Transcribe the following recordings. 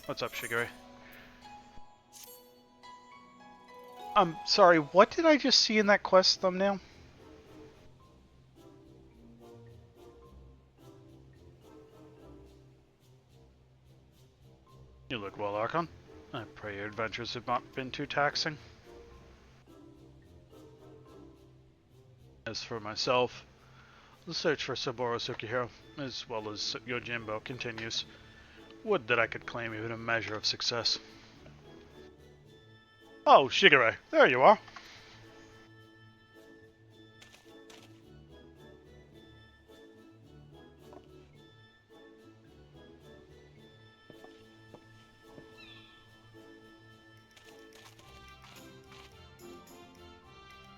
What's up, Shigure? I'm sorry, what did I just see in that quest thumbnail? You look well, Archon. I pray your adventures have not been too taxing. As for myself, the search for Saburo Tsukihiro, as well as Yojimbo, continues. Would that I could claim even a measure of success. Oh, Shigure, there you are.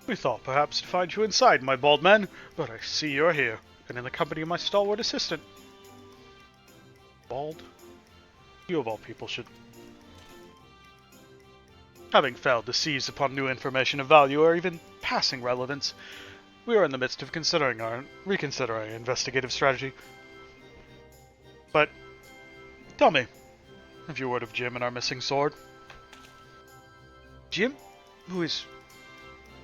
We thought perhaps to find you inside, my bald man, but I see you're here, and in the company of my stalwart assistant. Bald? You of all people should... Having failed to seize upon new information of value or even passing relevance, we are in the midst of reconsidering our investigative strategy. But, tell me, have you heard of Jim and our missing sword? Jim? Who is...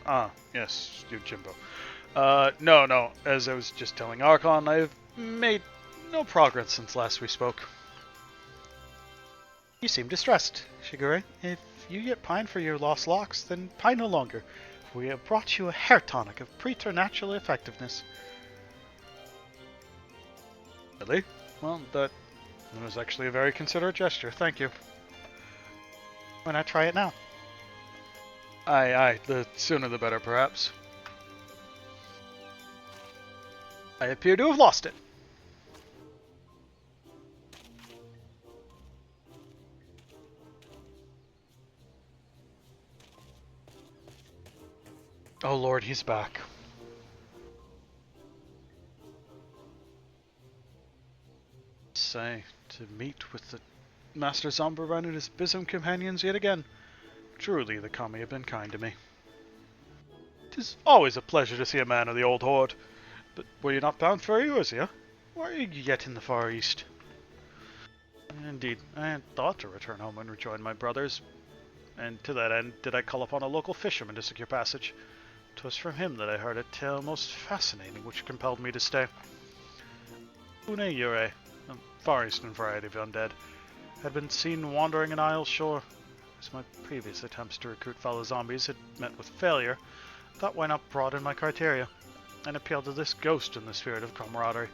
Ah, yes, you Jimbo. No, as I was just telling Archon, I've made no progress since last we spoke. You seem distressed, Shigure. If you yet pine for your lost locks, then pine no longer. We have brought you a hair tonic of preternatural effectiveness. Really? Well, that was actually a very considerate gesture, thank you. Why not try it now? Aye, the sooner the better, perhaps. I appear to have lost it. Oh lord, he's back. Say, to meet with the Master Zomberman and his bosom companions yet again. Truly, the kami have been kind to me. 'Tis always a pleasure to see a man of the old horde. But were you not bound for Eorzea? Why are you yet in the Far East? Indeed, I had thought to return home and rejoin my brothers, and to that end did I call upon a local fisherman to secure passage. 'Twas from him that I heard a tale most fascinating which compelled me to stay. Une Yure, a Far Eastern variety of undead, had been seen wandering an Isle shore. As my previous attempts to recruit fellow zombies had met with failure, I thought why not broaden my criteria, and appeal to this ghost in the spirit of camaraderie.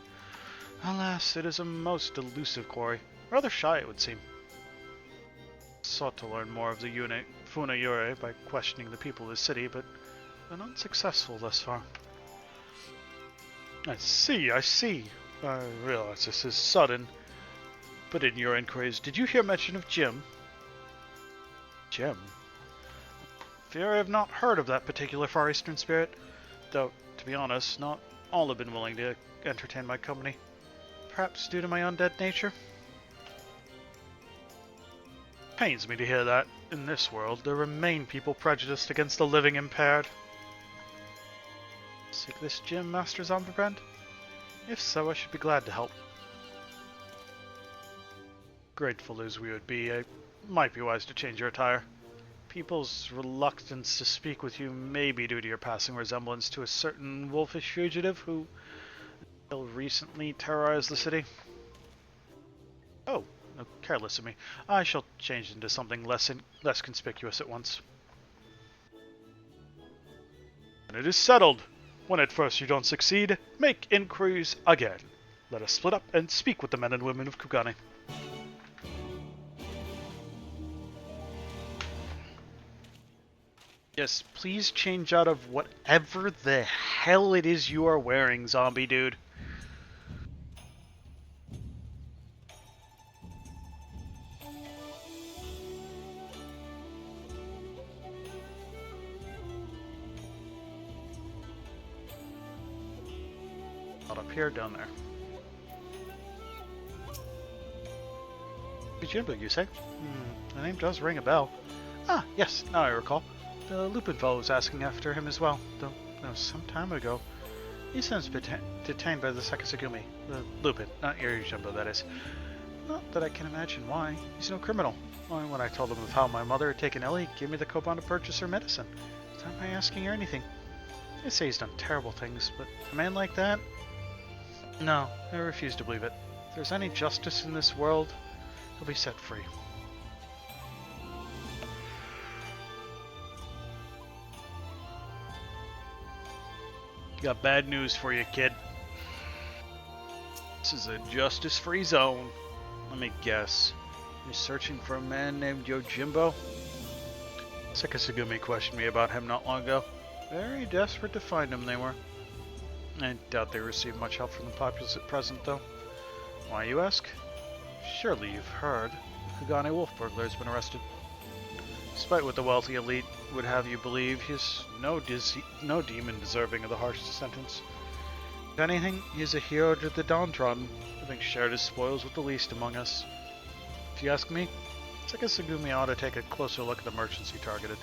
Alas, it is a most elusive quarry, rather shy it would seem. I sought to learn more of the Funa Yure by questioning the people of the city, but been unsuccessful thus far. I see. I realize this is sudden, but in your inquiries, did you hear mention of Jim? Jim? Fear I have not heard of that particular Far Eastern spirit, though, to be honest, not all have been willing to entertain my company. Perhaps due to my undead nature? Pains me to hear that, in this world, there remain people prejudiced against the living impaired. Seek this Jim, Master Zomberbrand? If so, I should be glad to help. Grateful as we would be, I might be wise to change your attire. People's reluctance to speak with you may be due to your passing resemblance to a certain wolfish fugitive who, until recently, terrorized the city. Oh, careless of me. I shall change into something less conspicuous at once. And it is settled. When at first you don't succeed, make inquiries again. Let us split up and speak with the men and women of Kugane. Yes, please change out of whatever the hell it is you are wearing, zombie dude. Not up here, down there. Jimbo, you say? The name does ring a bell. Ah, yes, now I recall. The Lupin fellow was asking after him as well, though that was some time ago. He's since been detained by the Sakasagumi. The Lupin, not your Jimbo, that is. Not that I can imagine why. He's no criminal. Why, when I told him of how my mother had taken ill, he gave me the coupon to purchase her medicine. It's not my asking or anything. I say he's done terrible things, but a man like that? No, I refuse to believe it. If there's any justice in this world, he'll be set free. Got bad news for you, kid. This is a justice-free zone. Let me guess. You're searching for a man named Yojimbo? Sekisugumi questioned me about him not long ago. Very desperate to find him, they were. I doubt they receive much help from the populace at present, though. Why, you ask? Surely you've heard. The Kugane wolf burglar has been arrested. Despite what the wealthy elite would have you believe, he's no demon deserving of the harshest sentence. If anything, he is a hero to the downtrodden, having shared his spoils with the least among us. If you ask me, Sekisugumi ought to take a closer look at the merchants he targeted.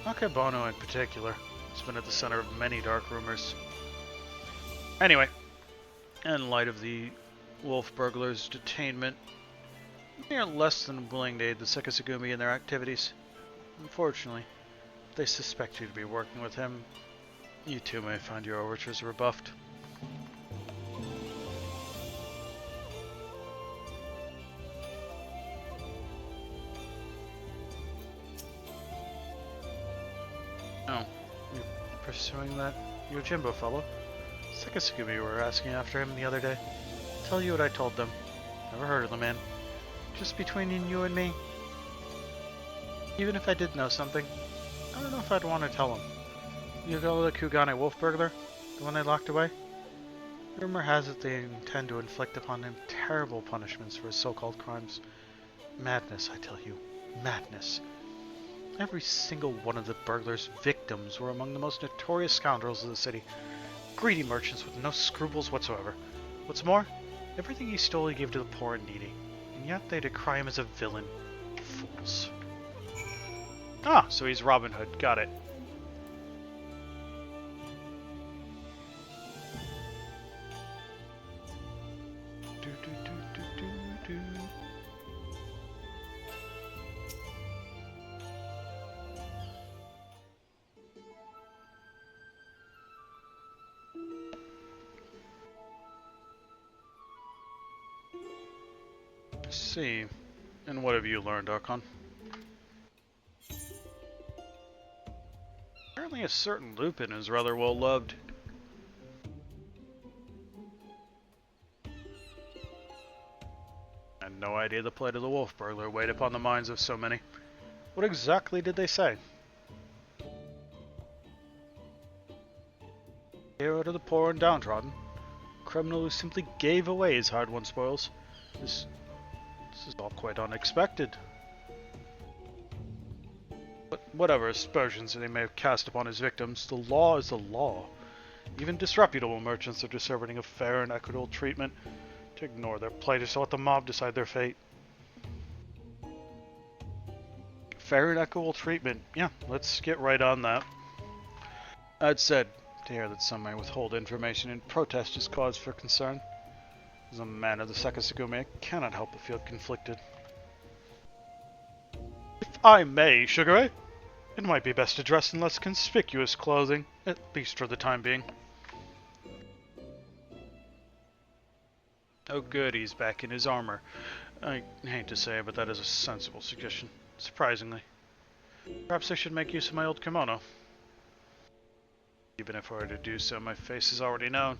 Akebono in particular has been at the center of many dark rumors. Anyway, in light of the wolf burglar's detainment, they are less than willing to aid the Sekisugumi in their activities. Unfortunately, if they suspect you to be working with him, you too may find your overtures rebuffed. Oh, you're pursuing that Yojimbo fellow? Sekisugumi were asking after him the other day. Tell you what I told them. Never heard of the man. Just between you and me. Even if I did know something, I don't know if I'd want to tell him. You know the Kugane wolf burglar? The one they locked away? Rumor has it they intend to inflict upon him terrible punishments for his so-called crimes. Madness, I tell you. Madness. Every single one of the burglar's victims were among the most notorious scoundrels of the city. Greedy merchants with no scruples whatsoever. What's more, everything he stole he gave to the poor and needy. And yet they decry him as a villain. Fools. Ah, so he's Robin Hood. Got it. See. And what have you learned, Archon? Apparently a certain Lupin is rather well loved. I had no idea the plight of the wolf burglar weighed upon the minds of so many. What exactly did they say? Hero to the poor and downtrodden. Criminal who simply gave away his hard-won spoils. This is all quite unexpected. But whatever aspersions they may have cast upon his victims, the law is the law. Even disreputable merchants are deserving of fair and equitable treatment. To ignore their plight is to let the mob decide their fate. Fair and equitable treatment. Yeah, let's get right on that. That said, to hear that some may withhold information in protest is cause for concern. As a man of the Sekisugumi, I cannot help but feel conflicted. If I may, Sugar, it might be best to dress in less conspicuous clothing, at least for the time being. Oh good, he's back in his armor. I hate to say it, but that is a sensible suggestion. Surprisingly. Perhaps I should make use of my old kimono. Even if I were to do so, my face is already known.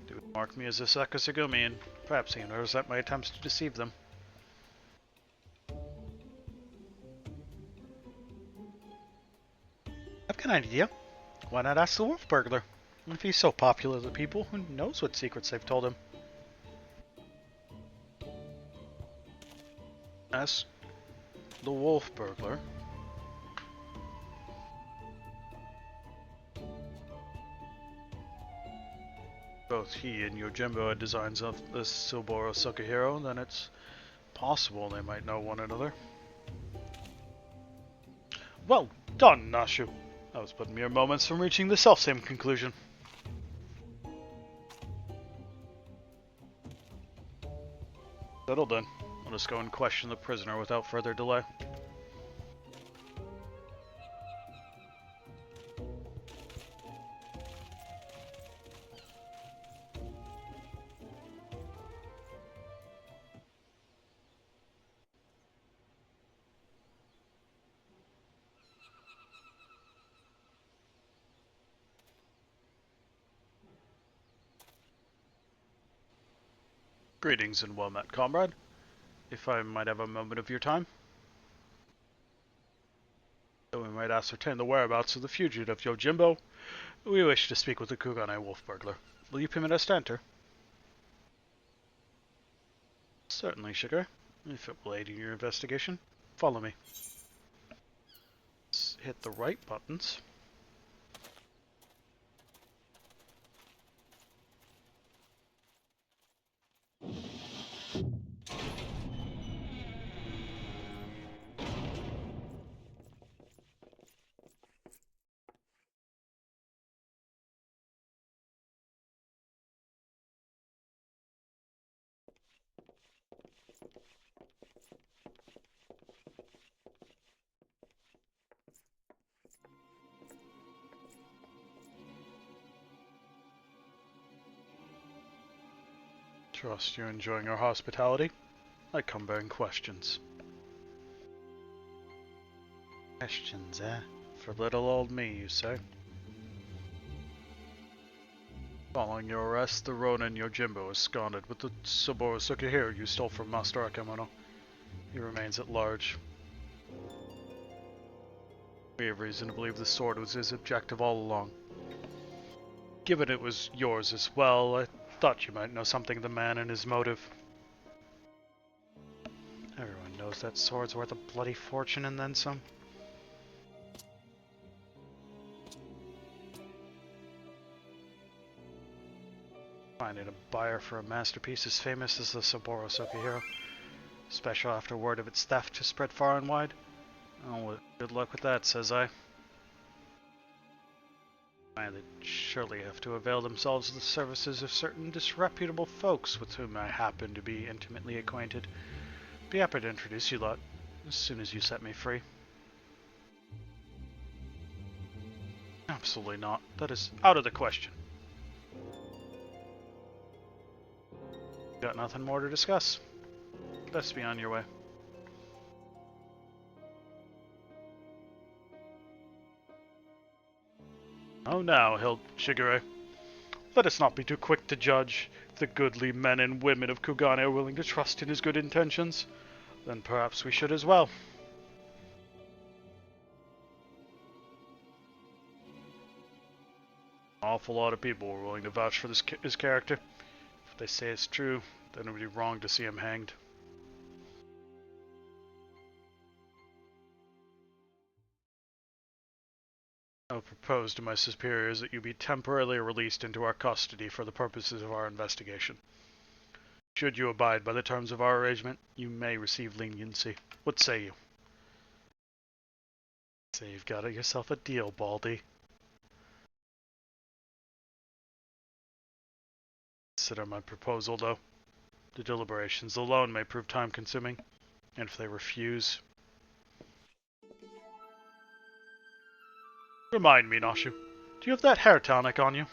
They would mark me as a Sekisugumi, and perhaps even resent my attempts to deceive them. I've got an idea. Why not ask the wolf burglar? If he's so popular with the people, who knows what secrets they've told him? Ask the wolf burglar. Both he and Yojimbo had designs of the Silboro Sukahiro, then it's possible they might know one another. Well done, Nashu! I was but mere moments from reaching the selfsame conclusion. Settled then. Let us go and question the prisoner without further delay. Greetings and well met, comrade. If I might have a moment of your time, so we might ascertain the whereabouts of the fugitive Yojimbo. We wish to speak with the Kugane wolf burglar. Will you permit us to enter? Certainly, Sugar. If it will aid in your investigation, follow me. Let's hit the right buttons. Trust you're enjoying our hospitality. I come bearing questions. Questions, eh? For little old me, you say? Following your arrest, the Ronin Yojimbo is absconded with the Saburo Sukihiro you stole from Master Akemono. He remains at large. We have reason to believe the sword was his objective all along. Given it was yours as well, I thought you might know something of the man and his motive. Everyone knows that sword's worth a bloody fortune and then some. Finding a buyer for a masterpiece as famous as the Saburo Sukihiro, especially after word of its theft has spread far and wide. Oh, well, good luck with that, says I. They'd surely have to avail themselves of the services of certain disreputable folks with whom I happen to be intimately acquainted. Be happy to introduce you lot, as soon as you set me free. Absolutely not. That is out of the question. Got nothing more to discuss. Best be on your way. Oh now, Shigure. Let us not be too quick to judge. If the goodly men and women of Kugane are willing to trust in his good intentions, then perhaps we should as well. An awful lot of people are willing to vouch for his character. If they say it's true, then it would be wrong to see him hanged. I will propose to my superiors that you be temporarily released into our custody for the purposes of our investigation. Should you abide by the terms of our arrangement, you may receive leniency. What say you? Say you've got yourself a deal, Baldy. Consider my proposal, though. The deliberations alone may prove time-consuming, and if they refuse... Remind me, Nashu, do you have that hair tonic on you?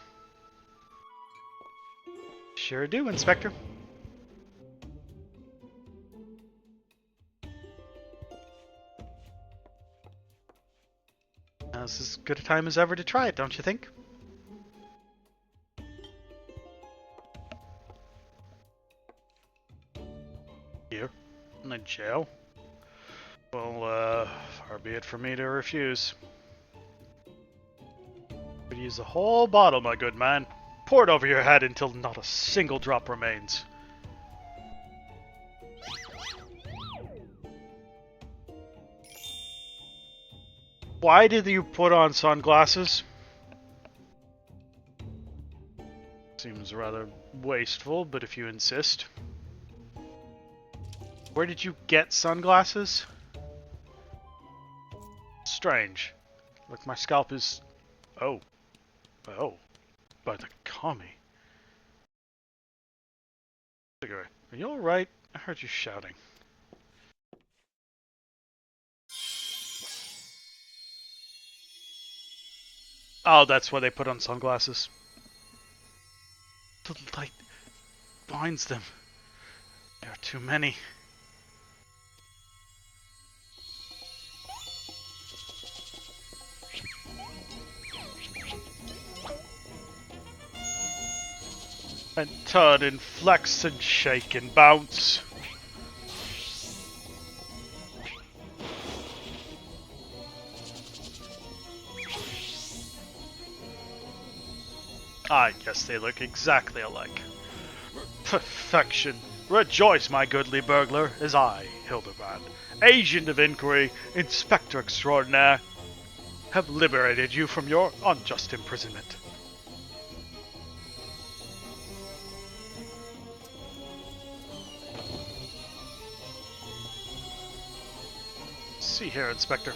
Sure do, Inspector. Now's as good a time as ever to try it, don't you think? Here? In the jail? Well, far be it for me to refuse. Could use the whole bottle, my good man. Pour it over your head until not a single drop remains. Why did you put on sunglasses? Seems rather wasteful, but if you insist. Where did you get sunglasses? Strange. Look, my scalp is... Oh. Oh. By the kami. Are you alright? I heard you shouting. Oh, that's why they put on sunglasses. The light blinds them. There are too many. And turn and flex and shake and bounce. Ah, yes, they look exactly alike. Perfection. Rejoice, my goodly burglar, as I, Hildibrand, agent of inquiry, inspector extraordinaire, have liberated you from your unjust imprisonment. See here, Inspector.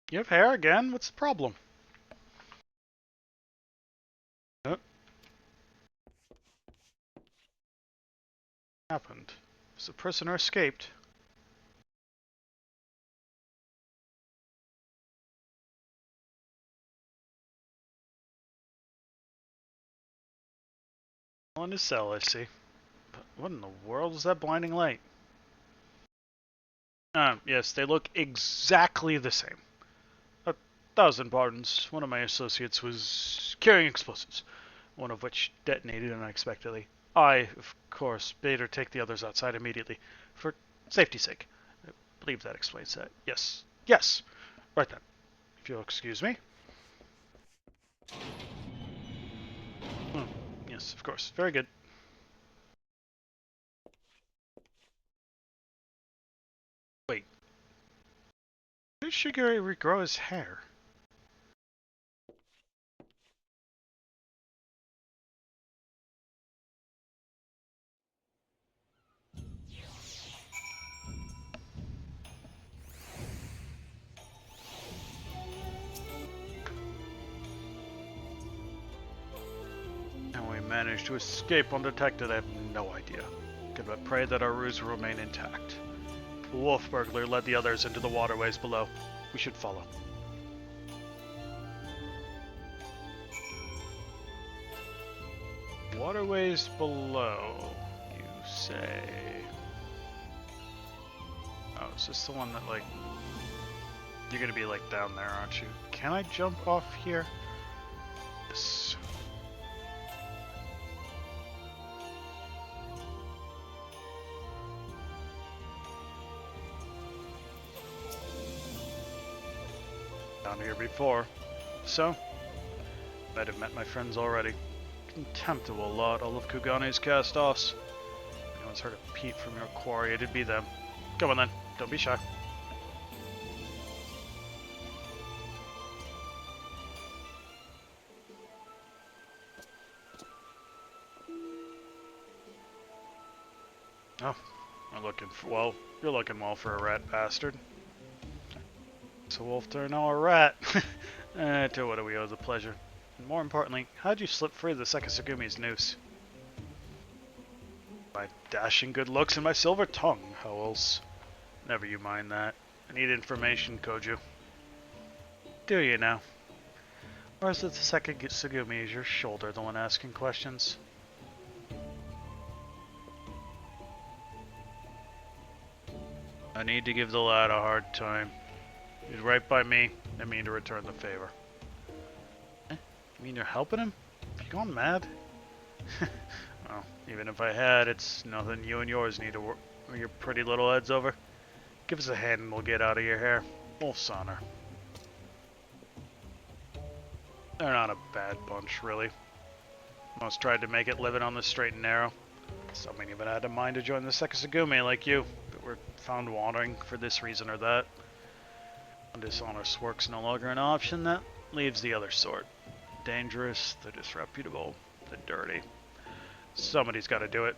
You have hair again? What's the problem? What happened? Has the prisoner escaped? On his cell, I see. But what in the world is that blinding light? Yes, they look exactly the same. 1,000 pardons. One of my associates was carrying explosives, one of which detonated unexpectedly. I, of course, bade her take the others outside immediately, for safety's sake. I believe that explains that. Yes. Yes! Right then. If you'll excuse me. Oh, yes, of course. Very good. Wait. Did Shigure regrow his hair? And we managed to escape undetected. I have no idea. Could but pray that our ruse will remain intact. The wolf burglar led the others into the waterways below. We should follow. Waterways below, you say? Oh, is this the one that, like... You're gonna be, like, down there, aren't you? Can I jump off here? Yes. Down here before. So, might have met my friends already. Contemptible lot, all of Kugane's cast-offs. If anyone's heard a peep from your quarry, it'd be them. Come on then, don't be shy. Oh, I'm looking for, well, you're looking well for a rat bastard. It's a wolf turn now a rat. To what do we owe the pleasure? And more importantly, how'd you slip free of the Sekisugumi's noose? My dashing good looks and my silver tongue, how else? Never you mind that. I need information, Koju. Do you now? Or is it the Sekisugumi is your shoulder the one asking questions? I need to give the lad a hard time. He's right by me. I mean to return the favor. Eh? You mean you're helping him? Have you gone mad? Well, even if I had, it's nothing you and yours need to work your pretty little heads over. Give us a hand and we'll get out of your hair. Wolf's honor. They're not a bad bunch, really. Most tried to make it living on the straight and narrow. Some even had a mind to join the Sekisugumi like you, but were found wandering for this reason or that. When dishonest work's no longer an option, that leaves the other sort. Dangerous, the disreputable, the dirty. Somebody's got to do it.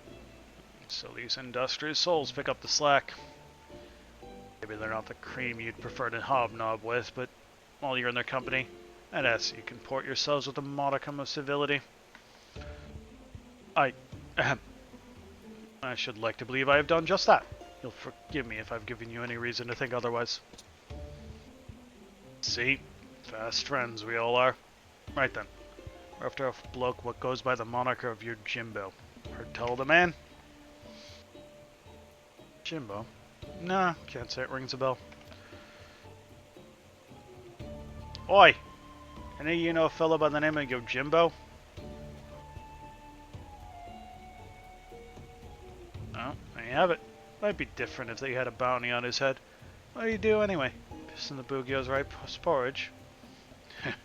So these industrious souls pick up the slack. They Maybe they're not the cream you'd prefer to hobnob with, but while you're in their company, I'd ask you comport yourselves with a modicum of civility. I should like to believe I have done just that. You'll forgive me if I've given you any reason to think otherwise. See? Fast friends we all are. Right then. We're after a bloke what goes by the moniker of your Jimbo. Heard tell of the man? Jimbo? Nah, can't say it rings a bell. Oi! Any of you know a fellow by the name of Yo Jimbo? Oh, there you have it. Might be different if they had a bounty on his head. What do you do anyway? Pissing the Bugio's right porridge. If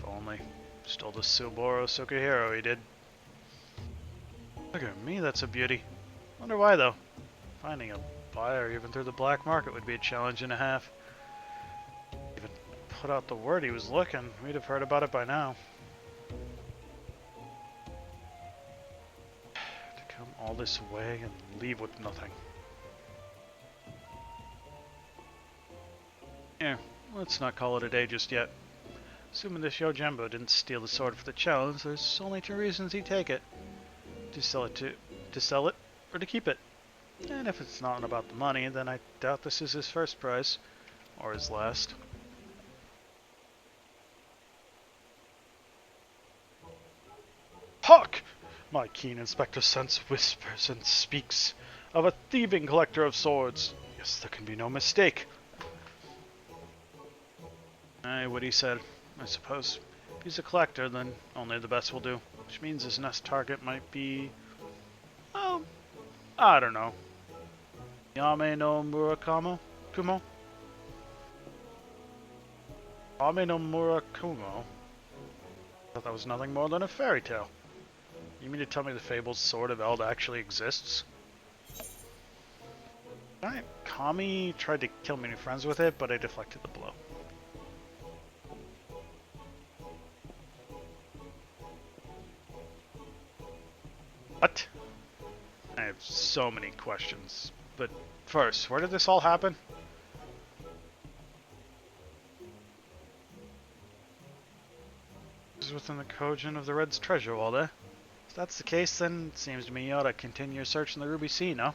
only. Stole the Suboro Sukahiro, he did. Look at me, that's a beauty. Wonder why though. Finding a buyer even through the black market would be a challenge and a half. Even put out the word he was looking, we'd have heard about it by now. To come all this way and leave with nothing. Yeah, let's not call it a day just yet. Assuming this Yojimbo didn't steal the sword for the challenge, there's only two reasons he'd take it. To sell it, or to keep it. And if it's not about the money, then I doubt this is his first prize. Or his last. Hark! My keen inspector sense whispers and speaks of a thieving collector of swords. Yes, there can be no mistake. Aye, what he said, I suppose. If he's a collector, then only the best will do. Which means his next target might be... oh, I don't know. Yame no Murakumo? Kumo? Yame no Murakumo? I thought that was nothing more than a fairy tale. You mean to tell me the fabled Sword of Eld actually exists? Alright, Kami tried to kill many friends with it, but I deflected the blow. What? I have so many questions. But first, where did this all happen? This is within the cogent of the Red's treasure vault, eh? If that's the case, then it seems to me you ought to continue your search in the Ruby Sea, no?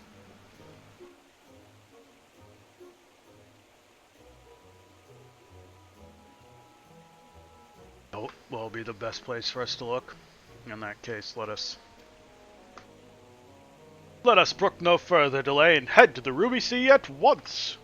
Oh, will be the best place for us to look. In that case, let us brook no further delay and head to the Ruby Sea at once!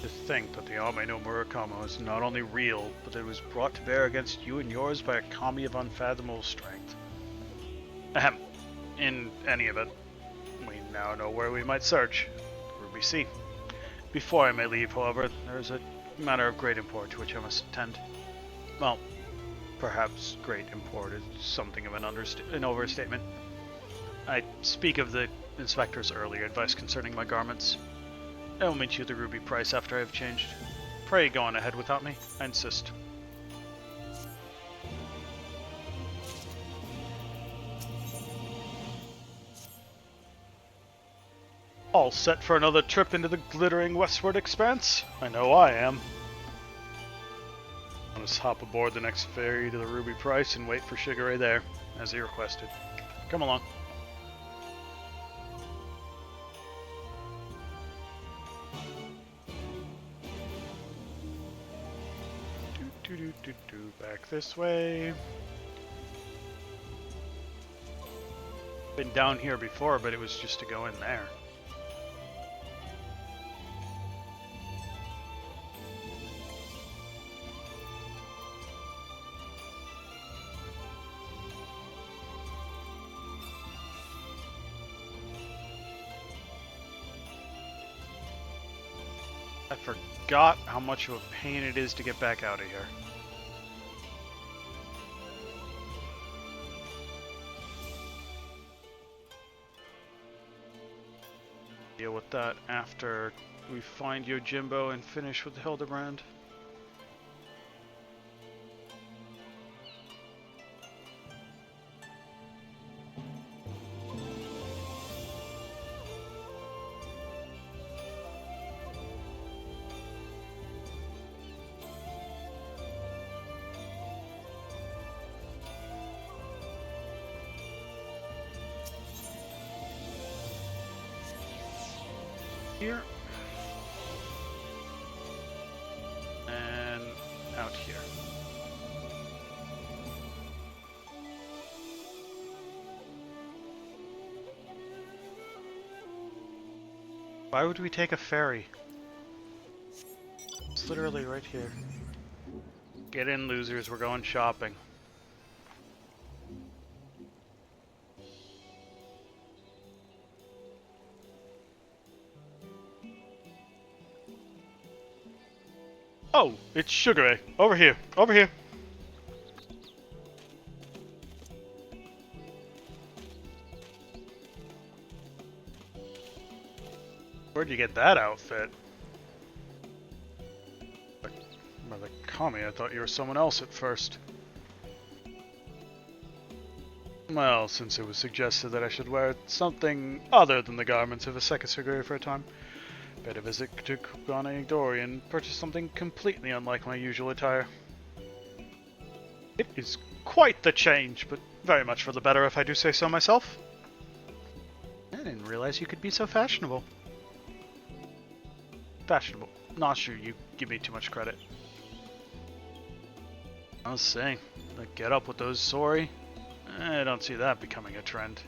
To think that the Ame no Murakamo is not only real, but it was brought to bear against you and yours by a kami of unfathomable strength. Ahem. In any event, we now know where we might search. Ruby Sea. Before I may leave, however, there is a matter of great import to which I must attend. Well, perhaps great import is something of an overstatement. I speak of the inspector's earlier advice concerning my garments. I will meet you at the Ruby Price after I have changed. Pray go on ahead without me. I insist. All set for another trip into the glittering westward expanse? I know I am. I'll just hop aboard the next ferry to the Ruby Price and wait for Shigure there, as he requested. Come along. Back this way. Been down here before, but it was just to go in there. I forgot how much of a pain it is to get back out of here. Deal with that after we find Yojimbo and finish with Hildibrand. Here. And out here. Why would we take a ferry? It's literally right here. Get in, losers, we're going shopping. Oh, it's Sugar Ray. Over here. Over here. Where'd you get that outfit? Mother Kami, I thought you were someone else at first. Well, since it was suggested that I should wear something other than the garments of a Sekisuguri for a time, paid a visit to Kugane Dori and purchased something completely unlike my usual attire. It is quite the change, but very much for the better if I do say so myself. I didn't realize you could be so fashionable. Fashionable. Not sure you give me too much credit. I was saying, the get up with those sori, I don't see that becoming a trend.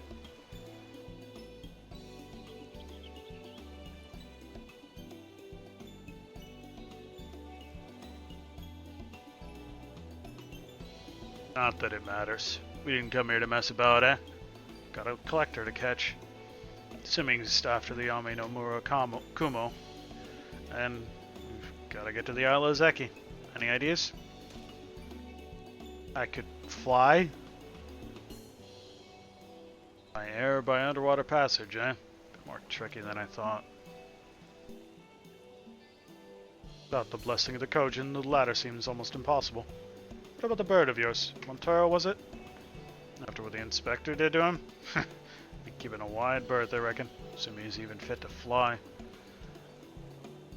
Not that it matters. We didn't come here to mess about, eh? Got a collector to catch. Assuming it's after the Yami no Kumo. And we've gotta get to the Isle of Zeki. Any ideas? I could fly? By air or by underwater passage, eh? Bit more tricky than I thought. Without the blessing of the Kojin, the latter seems almost impossible. What about the bird of yours? Montero, was it? After what the inspector did to him? Be given a wide berth, I reckon. Assuming he's even fit to fly.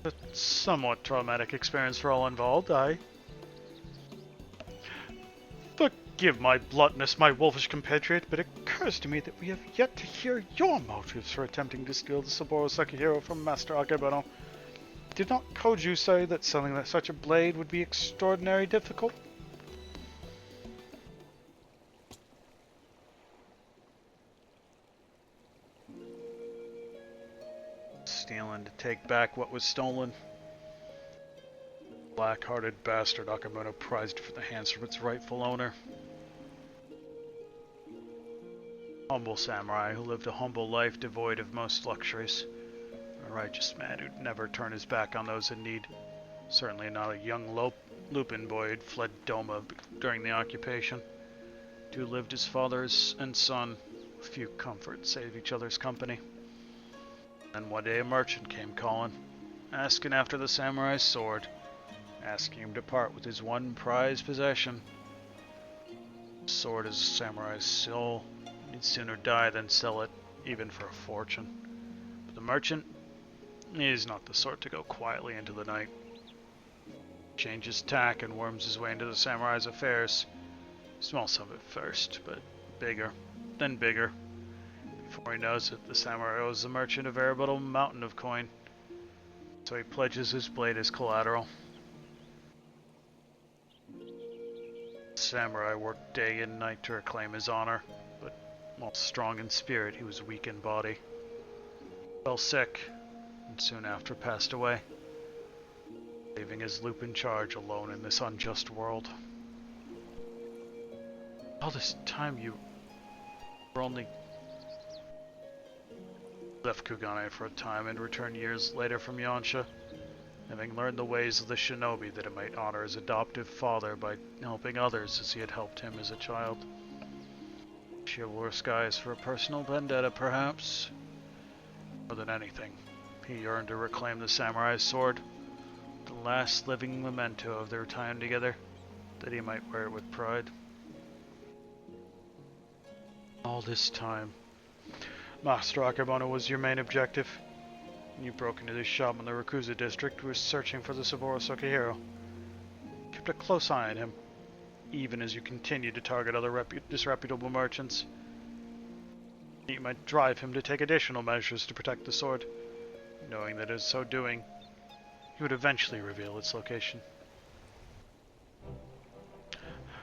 A somewhat traumatic experience for all involved, Forgive my bluntness, my wolfish compatriot, but it occurs to me that we have yet to hear your motives for attempting to steal the Saburo Sekihiro from Master Akebono. Did not Koju say that selling such a blade would be extraordinarily difficult? Stealing to take back what was stolen. Black-hearted bastard Akebono prized for the hands from its rightful owner. Humble samurai who lived a humble life devoid of most luxuries. A righteous man who'd never turn his back on those in need. Certainly not a young Lupin boy who'd fled Doma during the occupation. Two lived as father and son, with few comforts save each other's company. Then one day a merchant came calling, asking after the samurai's sword, asking him to part with his one prized possession. The sword is a samurai's soul. He'd sooner die than sell it, even for a fortune. But the merchant, he's not the sort to go quietly into the night. Changes tack and worms his way into the samurai's affairs. Small sum at first, but bigger, then bigger. Before he knows it, the samurai owes the merchant a veritable mountain of coin. So he pledges his blade as collateral. The samurai worked day and night to reclaim his honor, but while strong in spirit, he was weak in body. Fell sick, and soon after passed away, leaving his Lupin charge alone in this unjust world. All this time you were only left Kugane for a time and returned years later from Yansha, having learned the ways of the shinobi that it might honor his adoptive father by helping others as he had helped him as a child. Chivalrous guise for a personal vendetta, perhaps. More than anything, he yearned to reclaim the samurai's sword, the last living memento of their time together, that he might wear it with pride. All this time, Master Akebono was your main objective. You broke into this shop in the Rakuza district, was searching for the Saburo Sukihiro. Kept a close eye on him, even as you continued to target other disreputable merchants. You might drive him to take additional measures to protect the sword, knowing that in so doing, he would eventually reveal its location.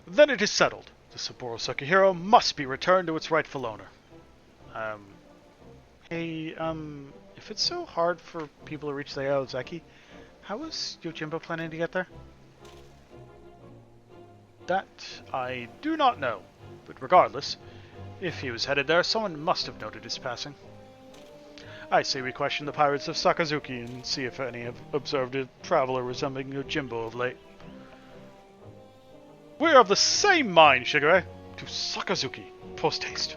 Then it is settled. The Saburo Sukihiro must be returned to its rightful owner. If it's so hard for people to reach the Aozeki, how is Yojimbo planning to get there? That I do not know, but regardless, if he was headed there, someone must have noted his passing. I say we question the pirates of Sakazuki and see if any have observed a traveler resembling Yojimbo of late. We are of the same mind, Shigure. To Sakazuki, post haste.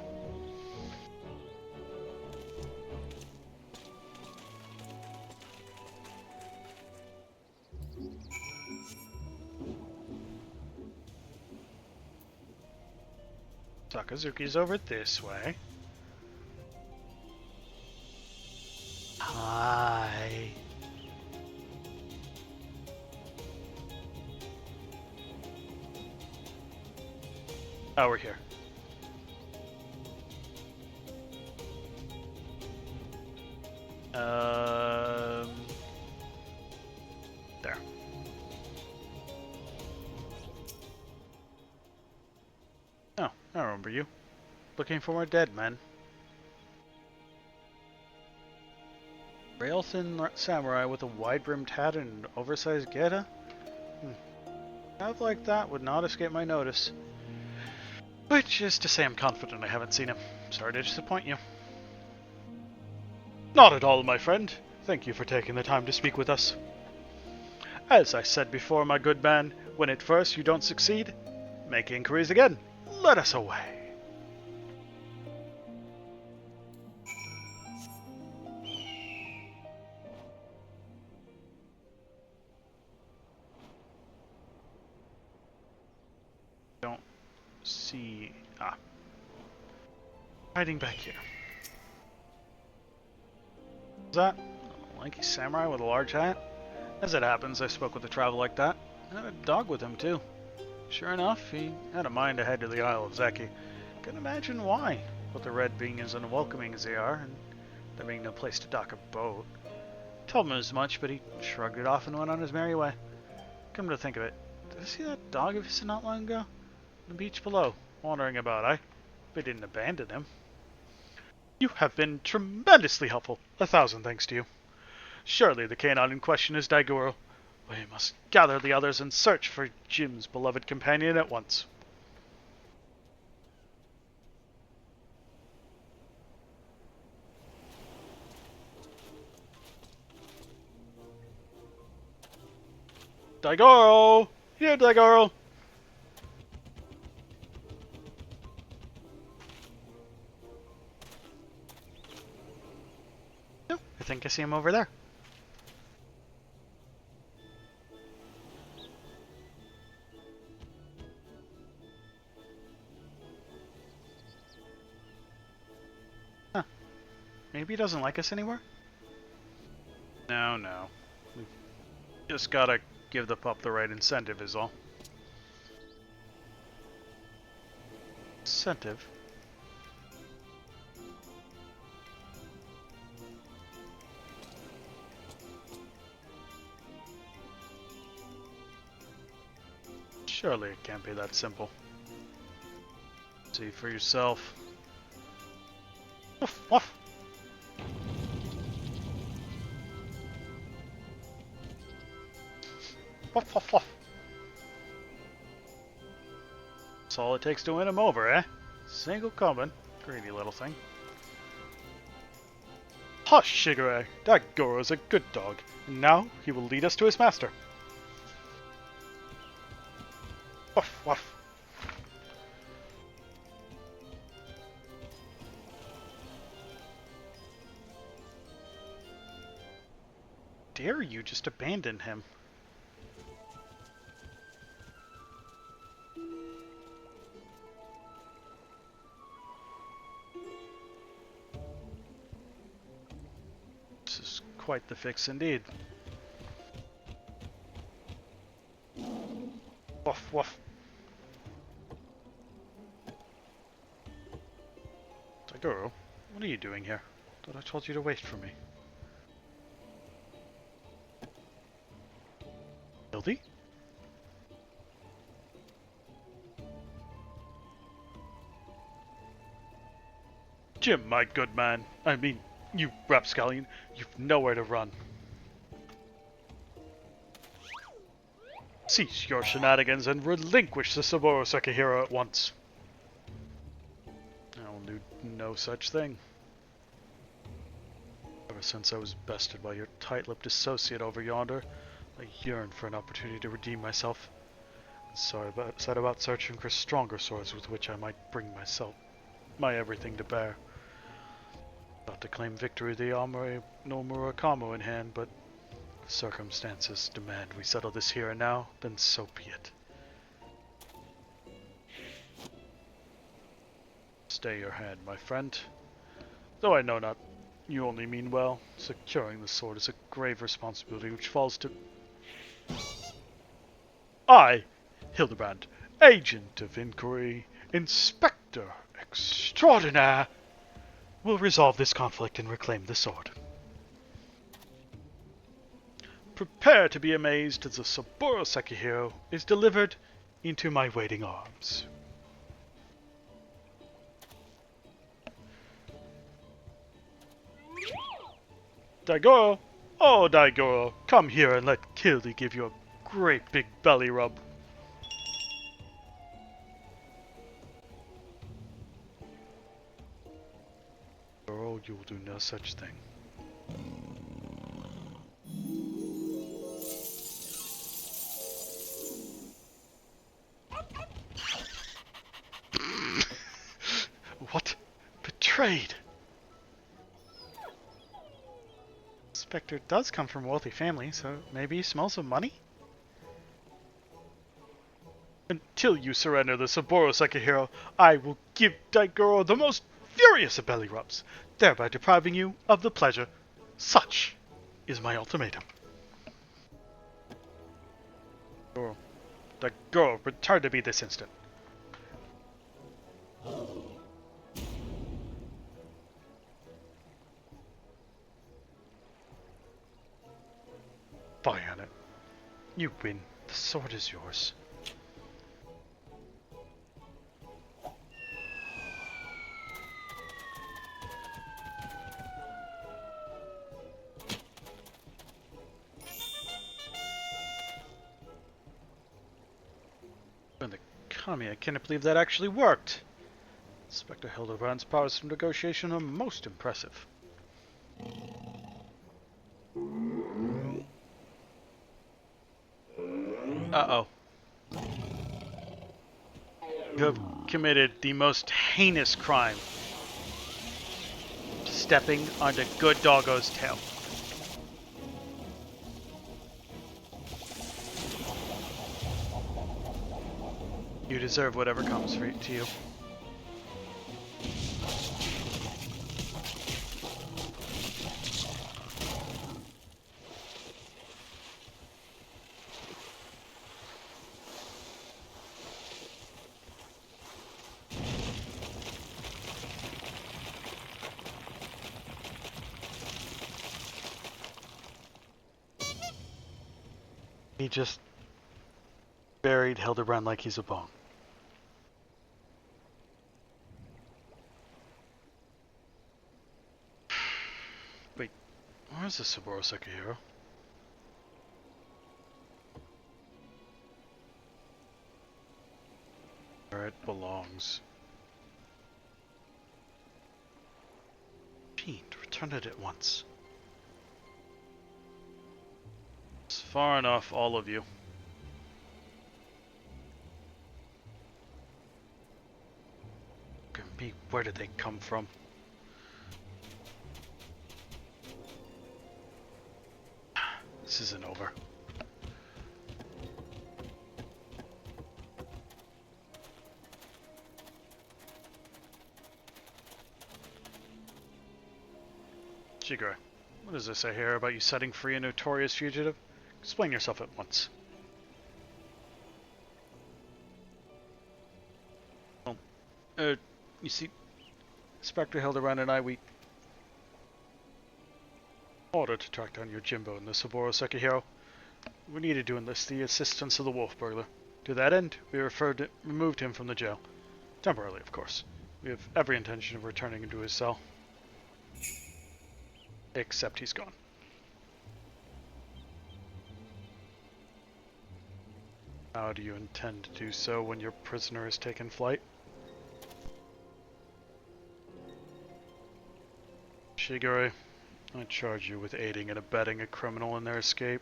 Sakazuki's over this way. Hi. Oh, we're here. There. Oh, I remember you. Looking for more dead men. Rail-thin samurai with a wide-brimmed hat and an oversized geta? A have like that would not escape my notice. Which is to say I'm confident I haven't seen him. Sorry to disappoint you. Not at all, my friend. Thank you for taking the time to speak with us. As I said before, my good man, when at first you don't succeed, make inquiries again. Let us away. Don't see... hiding back here. Is that a lanky samurai with a large hat? As it happens, I spoke with a traveler like that. I had a dog with him, too. Sure enough, he had a mind to head to the Isle of Zeki. Can imagine why, with the red being as unwelcoming as they are, and there being no place to dock a boat. Told him as much, but he shrugged it off and went on his merry way. Come to think of it, did I see that dog of his not long ago? On the beach below, wandering about, They didn't abandon him. You have been tremendously helpful. 1,000 thanks to you. Surely the canine in question is Daigoro. We must gather the others and search for Jim's beloved companion at once. Daigoro! Here, Daigoro! No, I think I see him over there. Huh. Maybe he doesn't like us anymore? No. We've just gotta give the pup the right incentive is all. Incentive? Surely it can't be that simple. See for yourself. Woof, woof. Woof, woof, woof. That's all it takes to win him over, eh? Single coming. Greedy little thing. Hush, Shigure. Daigoro's a good dog, and now he will lead us to his master. Woof, woof. dare you just abandon him? This is quite the fix indeed. Woof woof. Daigoro, what are you doing here? Thought I told you to wait for me. Hildy? Jim, my good man. I mean, you rapscallion, you've nowhere to run. Cease your shenanigans and relinquish the Saburo Sekihiro at once. I'll do no such thing. Ever since I was bested by your tight-lipped associate over yonder, I yearned for an opportunity to redeem myself. And so I set about searching for stronger swords with which I might bring my everything to bear. Not to claim victory with the Amore no Murakamo in hand, but if circumstances demand we settle this here and now, then so be it. Stay your hand, my friend. Though I know not, you only mean well. Securing the sword is a grave responsibility which falls to... I, Hildibrand, Agent of Inquiry, Inspector Extraordinaire, will resolve this conflict and reclaim the sword. Prepare to be amazed as the Saburo Sekihiro is delivered into my waiting arms. Daigoro! Oh, Daigoro, come here and let Hildy give you a great big belly rub. Daigoro, you will do no such thing. What? Betrayed! Spectre does come from a wealthy family, so maybe he smells some money? Until you surrender the Saburo Sekihiro, I will give Daigoro the most furious of belly rubs, thereby depriving you of the pleasure. Such is my ultimatum. Daigoro, return to me this instant. Fie on it. You win. The sword is yours. And the Kami, I cannot believe that actually worked. Inspector Hildibrand's powers of negotiation are most impressive. Uh-oh. You have committed the most heinous crime. Stepping on the good doggo's tail. You deserve whatever comes to you. He just buried Hildibrand like he's a bone. Wait, where's the Saburo Sekihiro? Where it belongs. Fiend, return it at once. It's far enough, all of you. Where did they come from? Shigure, what does this say here about you setting free a notorious fugitive? Explain yourself at once. Well, you see, Inspector Hildibrand and I, we ordered to track down your Jimbo and the Saburo Sekihiro. We needed to enlist the assistance of the wolf burglar. To that end, we removed him from the jail. Temporarily, of course. We have every intention of returning him to his cell. Except he's gone. How do you intend to do so when your prisoner has taken flight? Shigure, I charge you with aiding and abetting a criminal in their escape.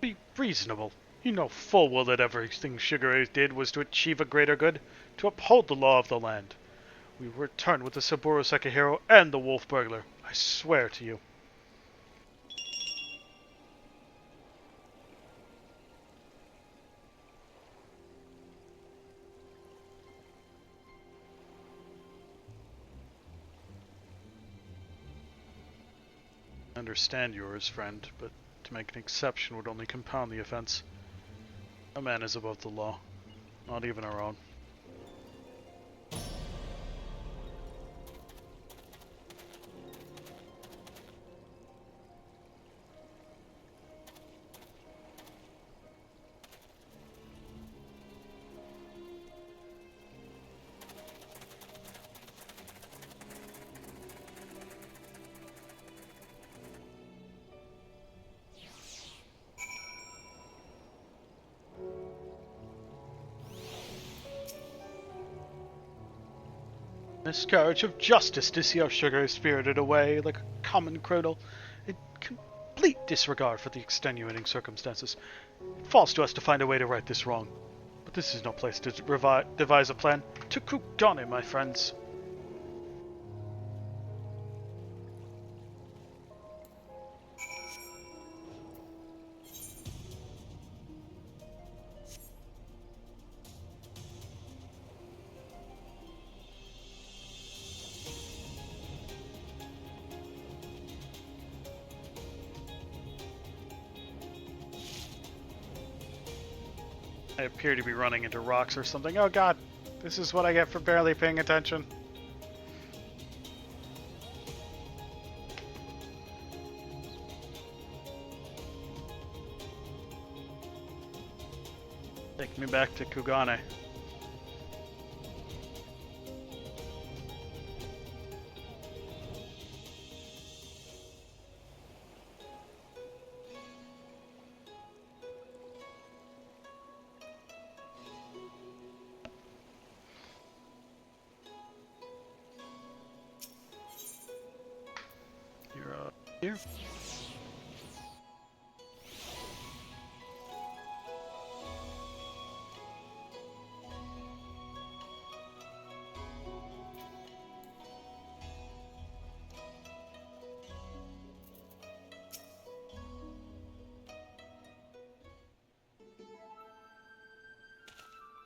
Be reasonable. You know full well that everything Shigure did was to achieve a greater good, to uphold the law of the land. We return with the Saburo Sekihiro and the wolf burglar, I swear to you. I understand yours, friend, but to make an exception would only compound the offense. No man is above the law, not even our own. Miscarriage of justice to see how Sugar is spirited away like a common criminal, in complete disregard for the extenuating circumstances. It falls to us to find a way to right this wrong. But this is no place to devise a plan to Kugane, my friends. I appear to be running into rocks or something. Oh god, this is what I get for barely paying attention. Take me back to Kugane. You're here.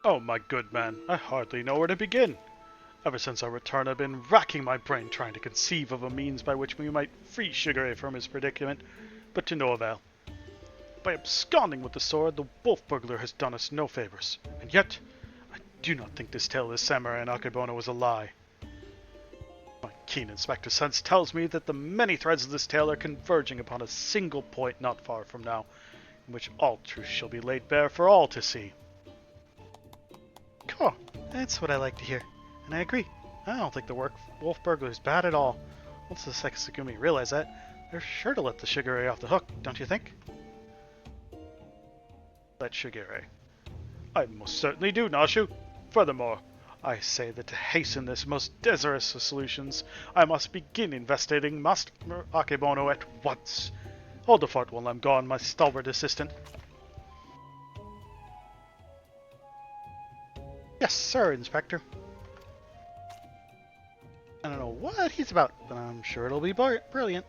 Oh, my good man, I hardly know where to begin. Ever since our return, I've been racking my brain trying to conceive of a means by which we might free Shigure from his predicament, but to no avail. By absconding with the sword, the wolf burglar has done us no favors, and yet I do not think this tale of the samurai and Akebono was a lie. My keen inspector sense tells me that the many threads of this tale are converging upon a single point not far from now, in which all truth shall be laid bare for all to see. Cool, that's what I like to hear. And I agree. I don't think the wolf burglar is bad at all. Once the Sekisugumi realize that, they're sure to let the Shigure off the hook, don't you think? Let Shigure. I most certainly do, Nashu. Furthermore, I say that to hasten this most desirous of solutions, I must begin investigating Master Akebono at once. Hold the fort while I'm gone, my stalwart assistant. Yes, sir, Inspector. I don't know what he's about, but I'm sure it'll be brilliant.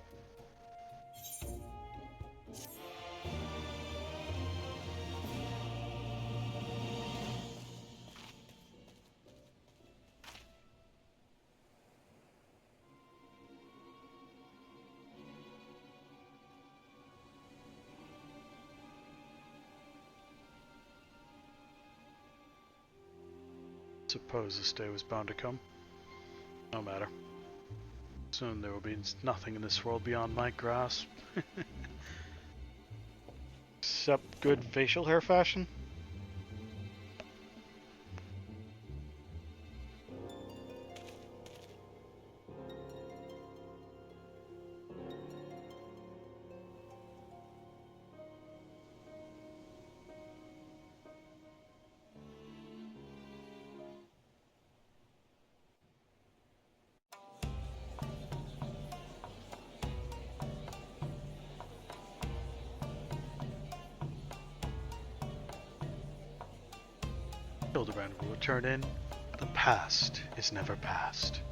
Suppose this day was bound to come. No matter. Soon there will be nothing in this world beyond my grasp. Except good facial hair fashion. Hildibrand will return in. The past is never past.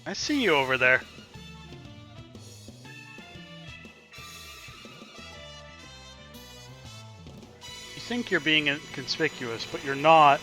I see you over there. You think you're being inconspicuous, but you're not.